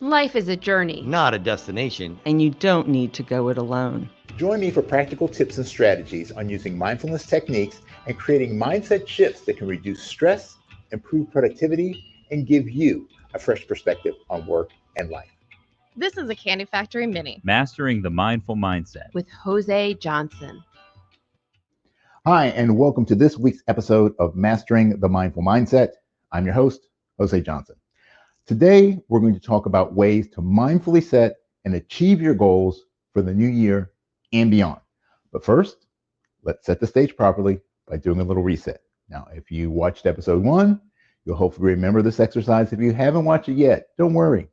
Life is a journey, not a destination. And you don't need to go it alone. Join me for practical tips and strategies on using mindfulness techniques and creating mindset shifts that can reduce stress, improve productivity, and give you a fresh perspective on work and life. This is a Candy Factory Mini. Mastering the Mindful Mindset with Jose Johnson. Hi, and welcome to this week's episode of Mastering the Mindful Mindset. I'm your host, Jose Johnson. Today, we're going to talk about ways to mindfully set and achieve your goals for the new year and beyond. But first, let's set the stage properly by doing a little reset. Now, if you watched episode 1, you'll hopefully remember this exercise. If you haven't watched it yet, don't worry.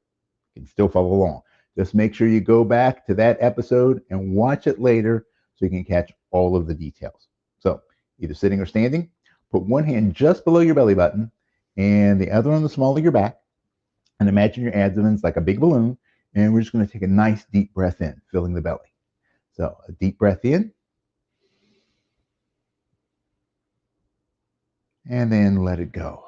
You can still follow along. Just make sure you go back to that episode and watch it later so you can catch all of the details. So, either sitting or standing, put one hand just below your belly button and the other on the small of your back, and imagine your abdomen's like a big balloon, and we're just going to take a nice deep breath in, filling the belly. So a deep breath in, and then let it go.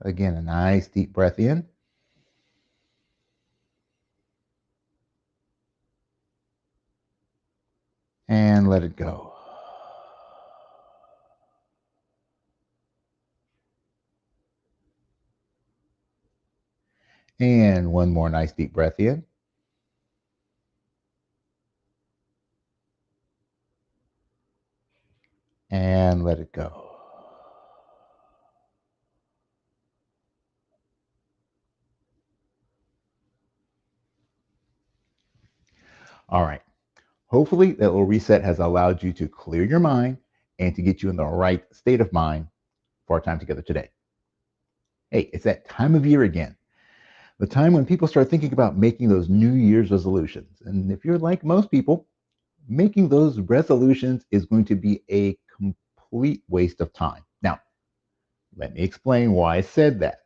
Again, a nice deep breath in. And let it go. And one more nice deep breath in. And let it go. All right. Hopefully that little reset has allowed you to clear your mind and to get you in the right state of mind for our time together today. Hey, it's that time of year again. The time when people start thinking about making those New Year's resolutions. And if you're like most people, making those resolutions is going to be a complete waste of time. Now, let me explain why I said that.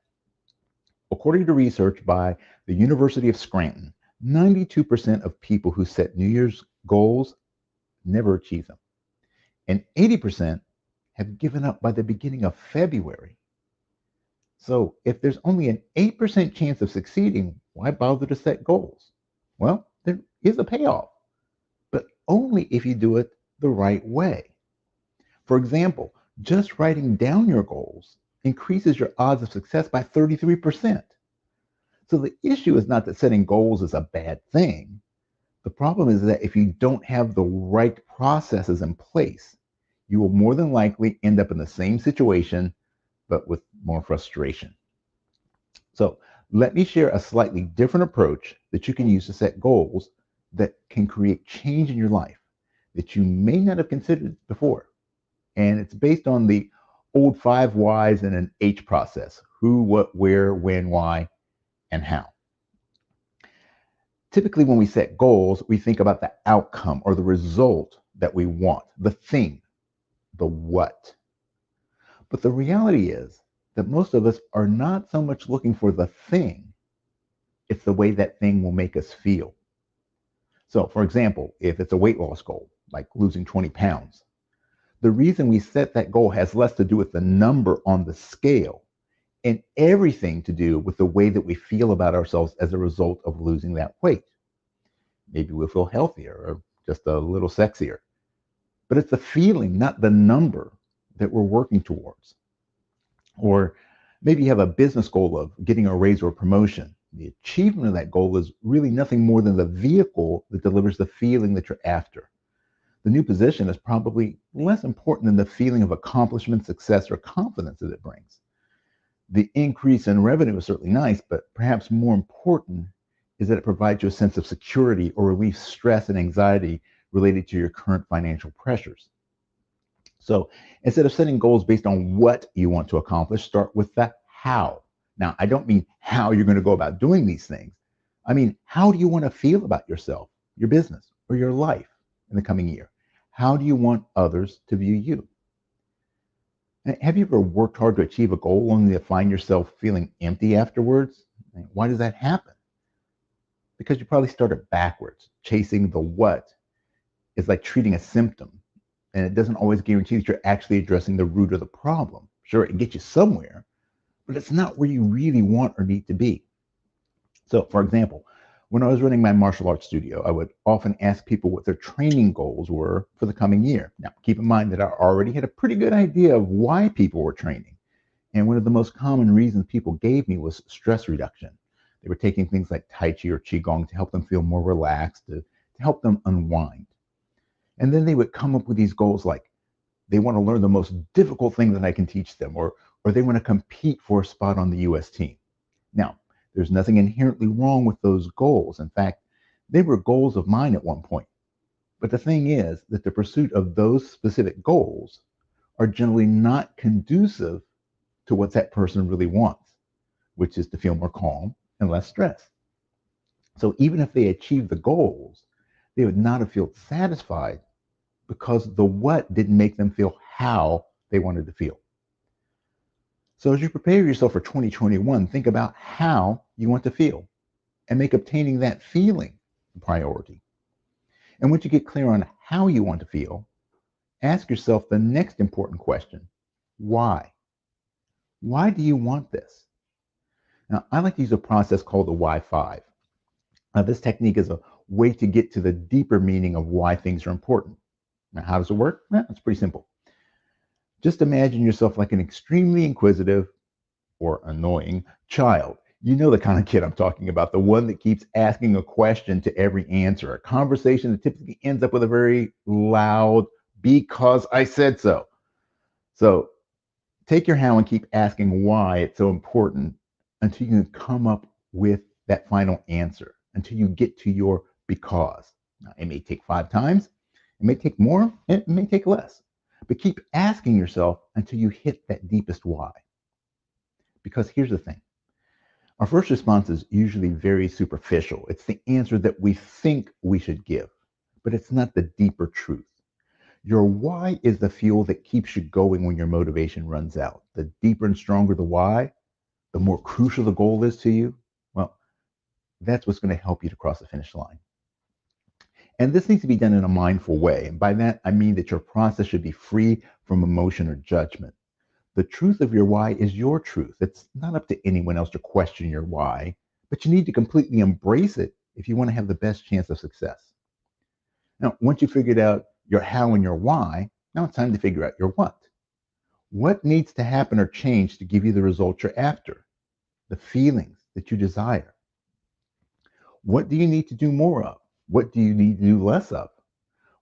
According to research by the University of Scranton, 92% of people who set New Year's goals never achieve them. And 80% have given up by the beginning of February. So if there's only an 8% chance of succeeding, why bother to set goals? Well, there is a payoff, but only if you do it the right way. For example, just writing down your goals increases your odds of success by 33%. So the issue is not that setting goals is a bad thing. The problem is that if you don't have the right processes in place, you will more than likely end up in the same situation but with more frustration. So let me share a slightly different approach that you can use to set goals that can create change in your life that you may not have considered before. And it's based on the old 5 whys and an H process: who, what, where, when, why, and how. Typically, when we set goals, we think about the outcome or the result that we want, the thing, the what. But the reality is that most of us are not so much looking for the thing, it's the way that thing will make us feel. So, for example, if it's a weight loss goal, like losing 20 pounds, the reason we set that goal has less to do with the number on the scale and everything to do with the way that we feel about ourselves as a result of losing that weight. Maybe we'll feel healthier or just a little sexier. But it's the feeling, not the number, that we're working towards. Or maybe you have a business goal of getting a raise or a promotion. The achievement of that goal is really nothing more than the vehicle that delivers the feeling that you're after. The new position is probably less important than the feeling of accomplishment, success, or confidence that it brings. The increase in revenue is certainly nice, but perhaps more important is that it provides you a sense of security or relieves stress and anxiety related to your current financial pressures. So instead of setting goals based on what you want to accomplish, start with the how. Now, I don't mean how you're going to go about doing these things. I mean, how do you want to feel about yourself, your business, or your life in the coming year? How do you want others to view you? And have you ever worked hard to achieve a goal only to find yourself feeling empty afterwards? Why does that happen? Because you probably started backwards. Chasing the what is like treating a symptom, and it doesn't always guarantee that you're actually addressing the root of the problem. Sure, it gets you somewhere, but it's not where you really want or need to be. So, for example, when I was running my martial arts studio, I would often ask people what their training goals were for the coming year. Now, keep in mind that I already had a pretty good idea of why people were training. And one of the most common reasons people gave me was stress reduction. They were taking things like Tai Chi or Qigong to help them feel more relaxed, to help them unwind. And then they would come up with these goals like they want to learn the most difficult thing that I can teach them, or they want to compete for a spot on the US team. Now, there's nothing inherently wrong with those goals. In fact, they were goals of mine at one point. But the thing is that the pursuit of those specific goals are generally not conducive to what that person really wants, which is to feel more calm and less stressed. So even if they achieved the goals, they would not have felt satisfied because the what didn't make them feel how they wanted to feel. So as you prepare yourself for 2021, think about how you want to feel and make obtaining that feeling a priority. And once you get clear on how you want to feel, ask yourself the next important question: why? Why do you want this? Now, I like to use a process called the Why-5. This technique is a way to get to the deeper meaning of why things are important. Now, how does it work? It's pretty simple. Just imagine yourself like an extremely inquisitive or annoying child. You know the kind of kid I'm talking about, the one that keeps asking a question to every answer, a conversation that typically ends up with a very loud, because I said so. So take your how and keep asking why it's so important until you can come up with that final answer, until you get to your because. Now, it may take 5 times, it may take more, it may take less. But keep asking yourself until you hit that deepest why. Because here's the thing. Our first response is usually very superficial. It's the answer that we think we should give, but it's not the deeper truth. Your why is the fuel that keeps you going when your motivation runs out. The deeper and stronger the why, the more crucial the goal is to you, well, that's what's going to help you to cross the finish line. And this needs to be done in a mindful way. And by that, I mean that your process should be free from emotion or judgment. The truth of your why is your truth. It's not up to anyone else to question your why, but you need to completely embrace it if you want to have the best chance of success. Now, once you figured out your how and your why, now it's time to figure out your what. What needs to happen or change to give you the results you're after, the feelings that you desire? What do you need to do more of? What do you need to do less of?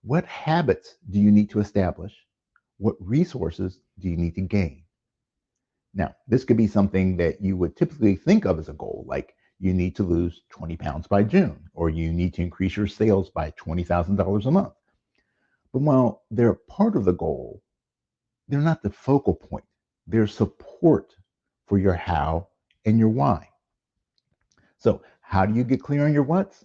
What habits do you need to establish? What resources do you need to gain? Now, this could be something that you would typically think of as a goal, like you need to lose 20 pounds by June, or you need to increase your sales by $20,000 a month. But while they're part of the goal, they're not the focal point. They're support for your how and your why. So how do you get clear on your what's?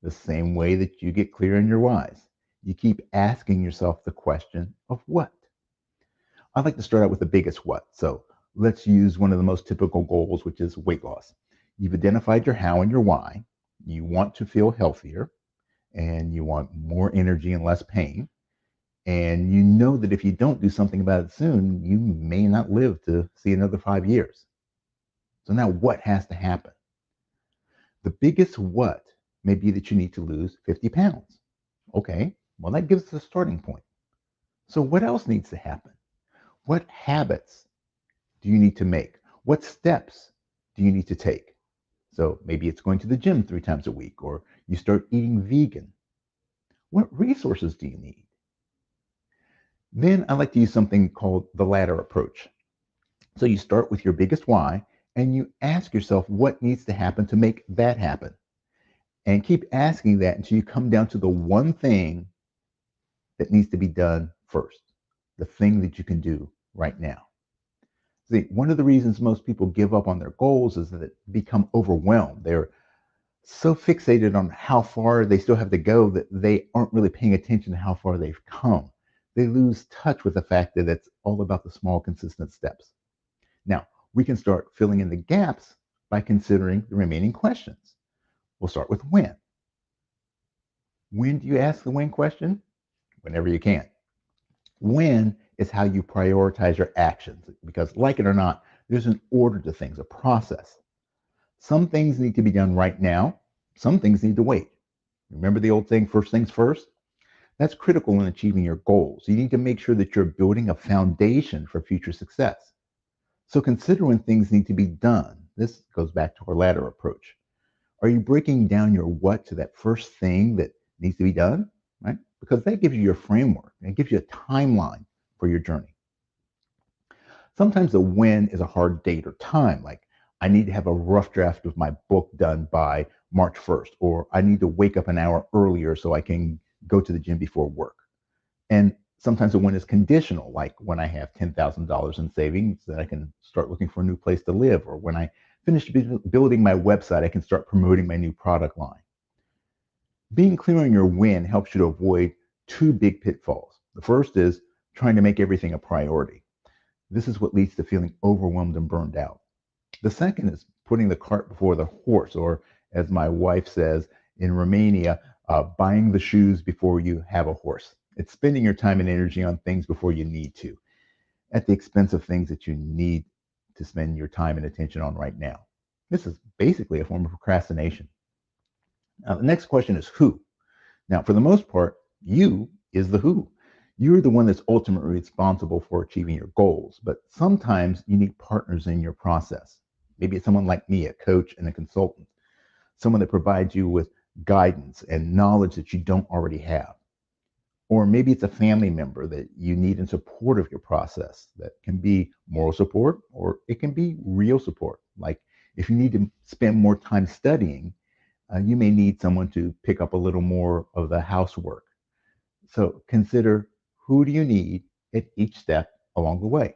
The same way that you get clear on your whys. You keep asking yourself the question of what. I like to start out with the biggest what. So let's use one of the most typical goals, which is weight loss. You've identified your how and your why. You want to feel healthier, and you want more energy and less pain. And you know that if you don't do something about it soon, you may not live to see another 5 years. So now what has to happen? The biggest what may be that you need to lose 50 pounds. Okay, well, that gives us a starting point. So what else needs to happen? What habits do you need to make? What steps do you need to take? So maybe it's going to the gym 3 times a week, or you start eating vegan. What resources do you need? Then I like to use something called the ladder approach. So you start with your biggest why, and you ask yourself what needs to happen to make that happen. And keep asking that until you come down to the one thing that needs to be done first, the thing that you can do right now. See, one of the reasons most people give up on their goals is that they become overwhelmed. They're so fixated on how far they still have to go that they aren't really paying attention to how far they've come. They lose touch with the fact that it's all about the small, consistent steps. Now, we can start filling in the gaps by considering the remaining questions. We'll start with when. When do you ask the when question? Whenever you can. When is how you prioritize your actions. Because, like it or not, there's an order to things, a process. Some things need to be done right now, some things need to wait. Remember the old saying, first things first? That's critical in achieving your goals. You need to make sure that you're building a foundation for future success. So consider when things need to be done. This goes back to our ladder approach. Are you breaking down your what to that first thing that needs to be done? Right? Because that gives you your framework. It gives you a timeline for your journey. Sometimes the when is a hard date or time, like I need to have a rough draft of my book done by March 1st, or I need to wake up an hour earlier so I can go to the gym before work. And sometimes the when is conditional, like when I have $10,000 in savings that I can start looking for a new place to live, or when I finish building my website, I can start promoting my new product line. Being clear on your when helps you to avoid two big pitfalls. The first is trying to make everything a priority. This is what leads to feeling overwhelmed and burned out. The second is putting the cart before the horse, or as my wife says in Romania, buying the shoes before you have a horse. It's spending your time and energy on things before you need to, at the expense of things that you need to spend your time and attention on right now. This is basically a form of procrastination. Now, the next question is who? Now, for the most part, you is the who. You're the one that's ultimately responsible for achieving your goals, but sometimes you need partners in your process. Maybe it's someone like me, a coach and a consultant, someone that provides you with guidance and knowledge that you don't already have. Or maybe it's a family member that you need in support of your process. That can be moral support, or it can be real support. Like if you need to spend more time studying, you may need someone to pick up a little more of the housework. So consider, who do you need at each step along the way?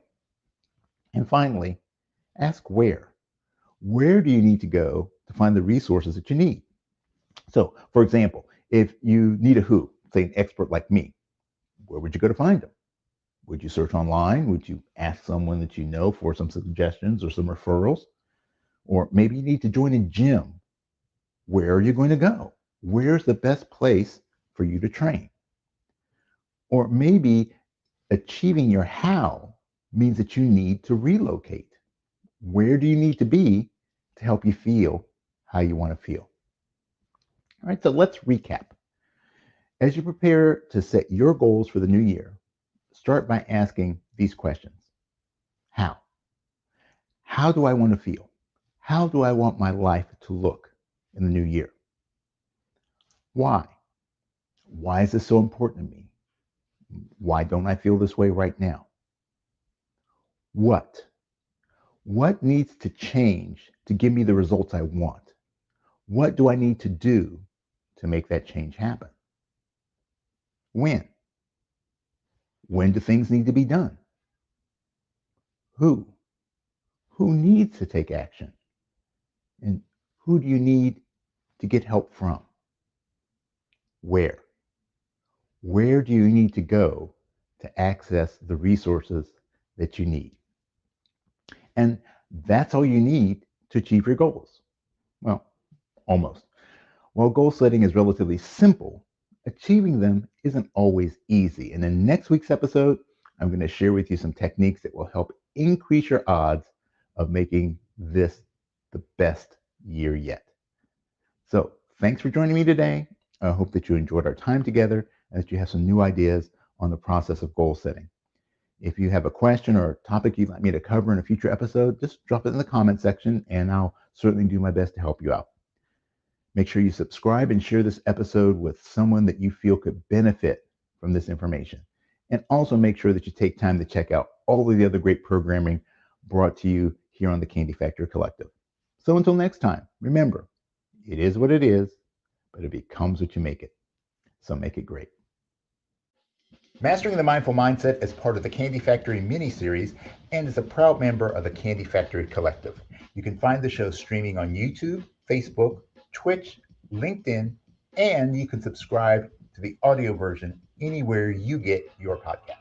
And finally, ask where. Where do you need to go to find the resources that you need? So, for example, if you need a who, say an expert like me, where would you go to find them? Would you search online? Would you ask someone that you know for some suggestions or some referrals? Or maybe you need to join a gym. Where are you going to go? Where's the best place for you to train? Or maybe achieving your how means that you need to relocate. Where do you need to be to help you feel how you want to feel? All right, so let's recap. As you prepare to set your goals for the new year, start by asking these questions. How? How do I want to feel? How do I want my life to look in the new year? Why? Why is this so important to me? Why don't I feel this way right now? What? What needs to change to give me the results I want? What do I need to do to make that change happen? When? When do things need to be done? Who? Who needs to take action? And who do you need to get help from? Where? Where do you need to go to access the resources that you need? And that's all you need to achieve your goals. Well, almost. While goal setting is relatively simple, achieving them isn't always easy. And in next week's episode, I'm going to share with you some techniques that will help increase your odds of making this the best year yet. So thanks for joining me today. I hope that you enjoyed our time together and that you have some new ideas on the process of goal setting. If you have a question or a topic you'd like me to cover in a future episode, just drop it in the comment section and I'll certainly do my best to help you out. Make sure you subscribe and share this episode with someone that you feel could benefit from this information. And also make sure that you take time to check out all of the other great programming brought to you here on the Candy Factory Collective. So until next time, remember, it is what it is, but it becomes what you make it. So make it great. Mastering the Mindful Mindset is part of the Candy Factory mini-series and is a proud member of the Candy Factory Collective. You can find the show streaming on YouTube, Facebook, Twitch, LinkedIn, and you can subscribe to the audio version anywhere you get your podcast.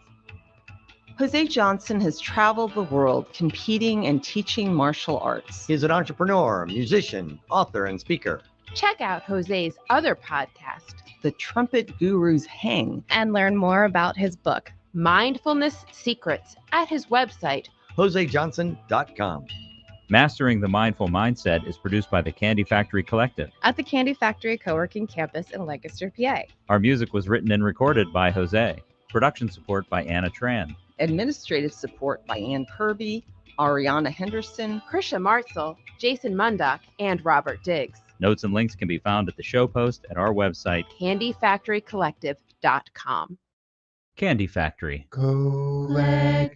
Jose Johnson has traveled the world competing and teaching martial arts. He's an entrepreneur, musician, author, and speaker. Check out Jose's other podcast, The Trumpet Gurus Hang. And learn more about his book, mindfulness secrets at his website, josejohnson.com. Mastering the Mindful Mindset is produced by the Candy Factory Collective. at the Candy Factory Co-working Campus in Lancaster, PA. Our music was written and recorded by Jose. Production support by Anna Tran. Administrative support by Ann Kirby, Ariana Henderson. Krisha Martzel, Jason Mundock, and Robert Diggs. Notes and links can be found at the show post at our website, CandyFactoryCollective.com. Candy Factory. Collective.